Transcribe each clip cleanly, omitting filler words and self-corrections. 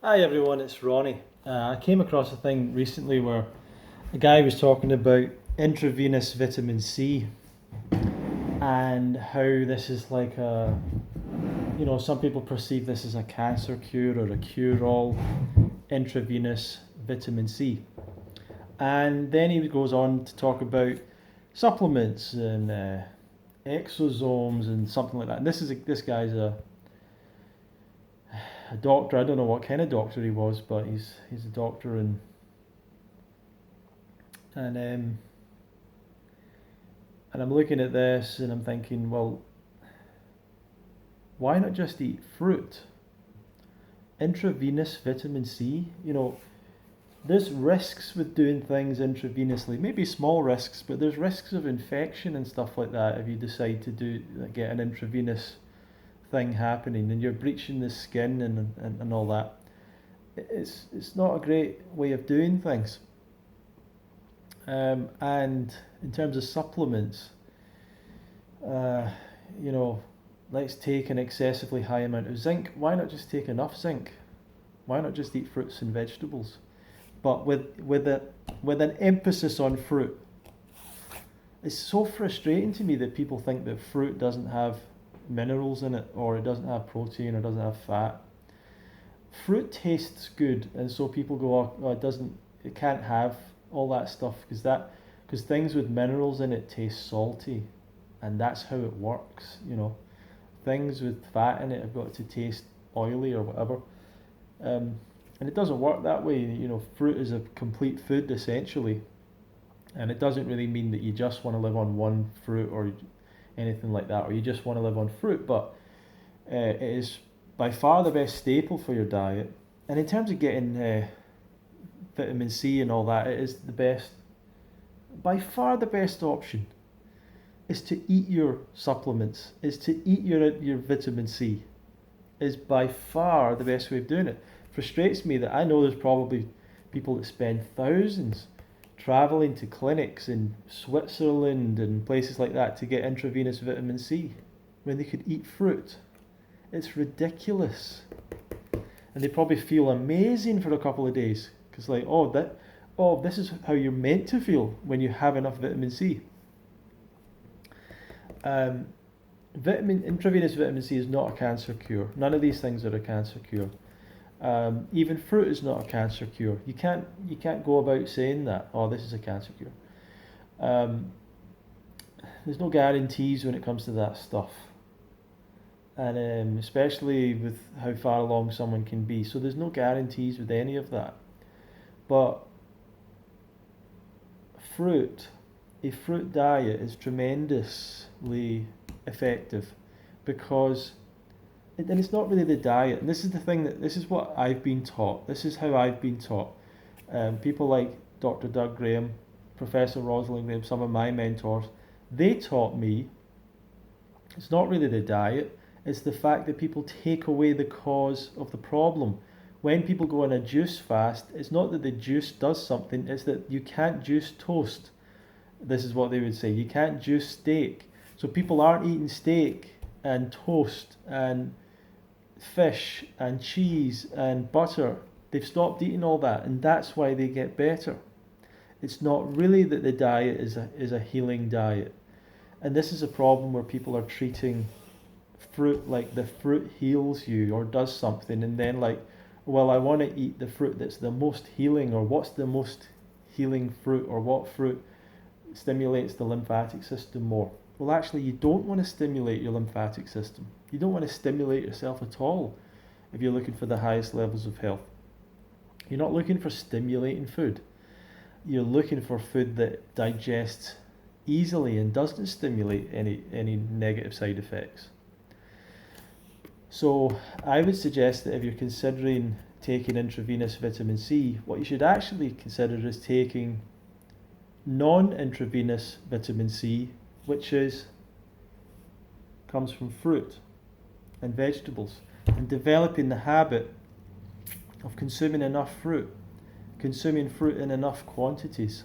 Hi everyone, it's Ronnie. I came across a thing recently where a guy was talking about intravenous vitamin C and how this is like some people perceive this as a cancer cure or a cure-all, intravenous vitamin C. And then he goes on to talk about supplements and exosomes and something like that. And this guy's a doctor. I don't know what kind of doctor he was, but he's a doctor and and I'm looking at this and I'm thinking, well, why not just eat fruit? Intravenous vitamin C, there's risks with doing things intravenously. Maybe small risks, but there's risks of infection and stuff like that if you decide to get an intravenous thing happening and you're breaching the skin and all that. It's not a great way of doing things. And in terms of supplements, uh, you know, let's take an excessively high amount of zinc. Why not just take enough zinc? Why not just eat fruits and vegetables? But with an emphasis on fruit. It's so frustrating to me that people think that fruit doesn't have minerals in it, or it doesn't have protein, or doesn't have fat. Fruit tastes good, and so people go, oh, it can't have all that stuff because things with minerals in it taste salty, and that's how it works. Things with fat in it have got to taste oily or whatever. And it doesn't work that way. Fruit is a complete food essentially, and it doesn't really mean that you just want to live on one fruit or anything like that, or you just want to live on fruit. But it is by far the best staple for your diet. And in terms of getting vitamin C and all that, it is by far the best option is to eat your supplements, is to eat your vitamin C, is by far the best way of doing it. Frustrates me that I know there's probably people that spend thousands traveling to clinics in Switzerland and places like that to get intravenous vitamin C when they could eat fruit. It's ridiculous. And they probably feel amazing for a couple of days because this is how you're meant to feel when you have enough vitamin C. Um, Intravenous vitamin C is not a cancer cure. None of these things are a cancer cure. Even fruit is not a cancer cure. You can't go about saying that. Oh, this is a cancer cure. Um, there's no guarantees when it comes to that stuff, and especially with how far along someone can be. So there's no guarantees with any of that. But fruit, a fruit diet is tremendously effective because and it's not really the diet. And this is what I've been taught. This is how I've been taught. People like Dr. Doug Graham, Professor Rosalind Graham, some of my mentors, they taught me it's not really the diet, it's the fact that people take away the cause of the problem. When people go on a juice fast, it's not that the juice does something, it's that you can't juice toast. This is what they would say. You can't juice steak. So people aren't eating steak and toast and fish and cheese and butter. They've stopped eating all that, and that's why they get better. It's not really that the diet is a healing diet. And this is a problem where people are treating fruit like the fruit heals you or does something, and then like, well, I want to eat the fruit that's the most healing, or what's the most healing fruit, or what fruit stimulates the lymphatic system more. Well, actually, you don't want to stimulate your lymphatic system. You don't want to stimulate yourself at all if you're looking for the highest levels of health. You're not looking for stimulating food. You're looking for food that digests easily and doesn't stimulate any negative side effects. So I would suggest that if you're considering taking intravenous vitamin C, what you should actually consider is taking non-intravenous vitamin C, which comes from fruit and vegetables, and developing the habit of consuming enough fruit, consuming fruit in enough quantities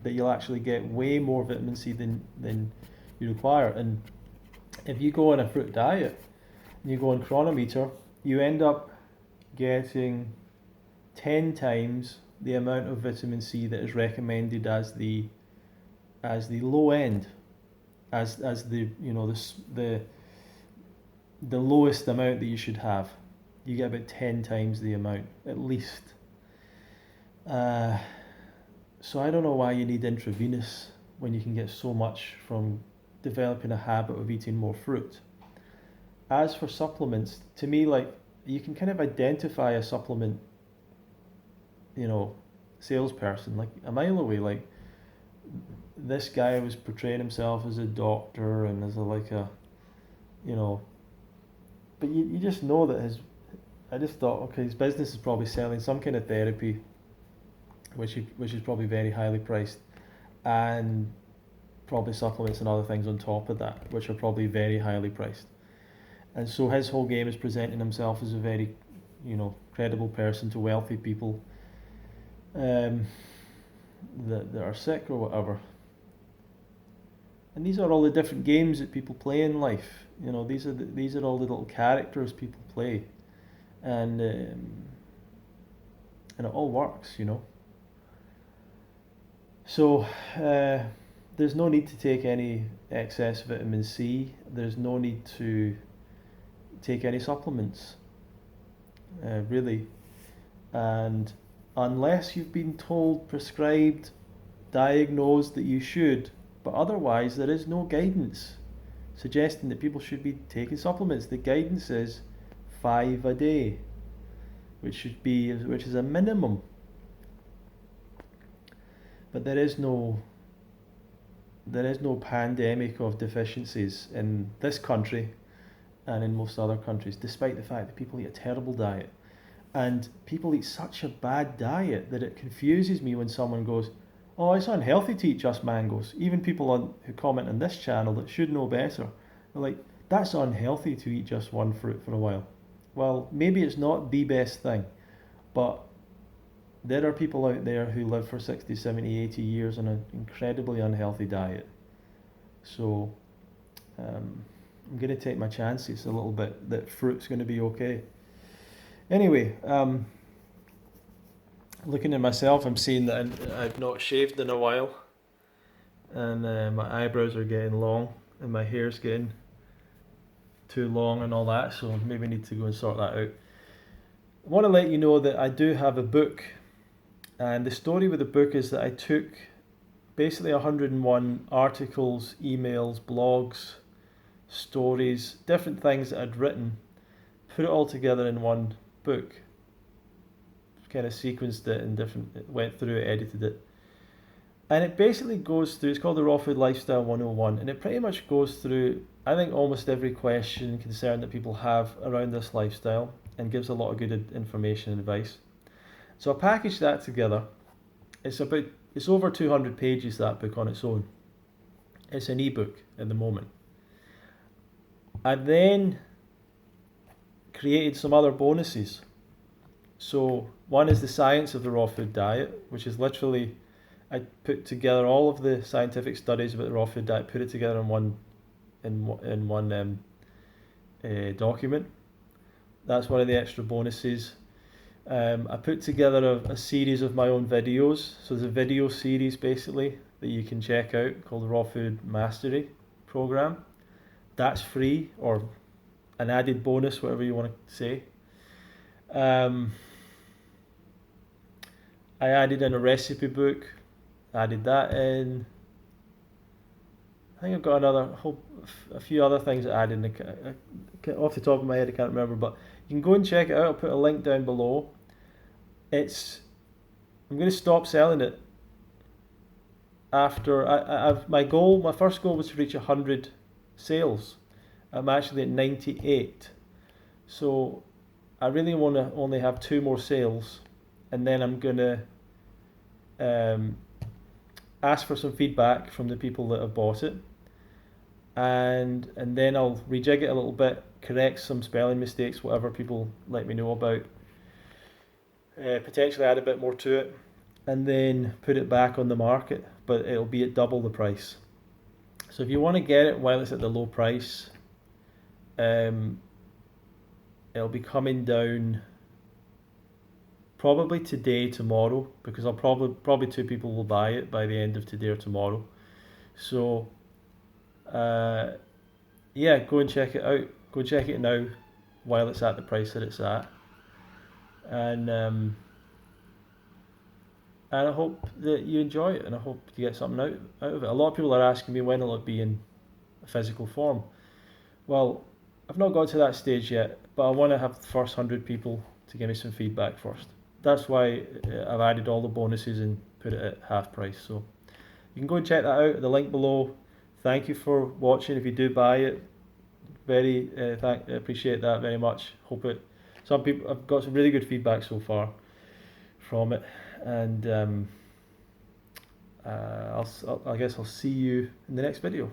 that you'll actually get way more vitamin C than you require. And if you go on a fruit diet and you go on Chronometer, you end up getting 10 times the amount of vitamin C that is recommended as the low end, as the the lowest amount that you should have. You get about 10 times the amount at least. So I don't know why you need intravenous when you can get so much from developing a habit of eating more fruit. As for supplements, to me, like, you can kind of identify a supplement, you know, salesperson like a mile away. Like, this guy was portraying himself as a doctor and as you know, but you just know that I just thought, okay, his business is probably selling some kind of therapy, which is probably very highly priced, and probably supplements and other things on top of that, which are probably very highly priced. And so his whole game is presenting himself as a very, credible person to wealthy people that are sick or whatever. And these are all the different games that people play in life. These are all the little characters people play, and it all works. So there's no need to take any excess vitamin C. There's no need to take any supplements, really. And unless you've been told, prescribed, diagnosed that you should, but otherwise there is no guidance suggesting that people should be taking supplements. The guidance is 5 a day, which is a minimum. But there is no pandemic of deficiencies in this country and in most other countries, despite the fact that people eat a terrible diet. And people eat such a bad diet that it confuses me when someone goes, "Oh, it's unhealthy to eat just mangoes." Even people who comment on this channel that should know better, they're like, "That's unhealthy to eat just one fruit for a while." Well, maybe it's not the best thing, but there are people out there who live for 60, 70, 80 years on an incredibly unhealthy diet. So I'm going to take my chances a little bit that fruit's going to be okay. Anyway, looking at myself, I'm seeing that I've not shaved in a while, and my eyebrows are getting long, and my hair's getting too long and all that, so maybe I need to go and sort that out. I want to let you know that I do have a book, and the story with the book is that I took basically 101 articles, emails, blogs, stories, different things that I'd written, put it all together in one book, kind of sequenced it and went through it, edited it, and it basically goes through, it's called the Raw Food Lifestyle 101, and it pretty much goes through, I think, almost every question and concern that people have around this lifestyle, and gives a lot of good information and advice. So I packaged that together. It's over 200 pages, that book on its own. It's an ebook at the moment. I then created some other bonuses. So one is the science of the raw food diet, which is literally, I put together all of the scientific studies about the raw food diet, put it together in one document. That's one of the extra bonuses. I put together a series of my own videos. So there's a video series basically that you can check out called the Raw Food Mastery Program. That's free, or an added bonus, whatever you want to say. I added in a recipe book, added that in. I think I've got a few other things I added in. Off the top of my head, I can't remember, but you can go and check it out. I'll put a link down below. I'm going to stop selling it after my first goal was to reach 100 sales. I'm actually at 98. So I really want to only have 2 more sales, and then I'm going to ask for some feedback from the people that have bought it, and then I'll rejig it a little bit, correct some spelling mistakes, whatever people let me know about, potentially add a bit more to it, and then put it back on the market, but it'll be at double the price. So if you want to get it while it's at the low price, it'll be coming down probably today, tomorrow, because I'll probably two people will buy it by the end of today or tomorrow. So uh, yeah, go and check it out. Go check it now while it's at the price that it's at, and and I hope that you enjoy it, and I hope you get something out of it. A lot of people are asking me when will it be in physical form. Well, I've not got to that stage yet, but I want to have the first 100 people to give me some feedback first. That's why I've added all the bonuses and put it at half price. So you can go and check that out. The link below. Thank you for watching. If you do buy it, very appreciate that very much. Hope it. Some people, I've got some really good feedback so far from it, and I guess I'll see you in the next video.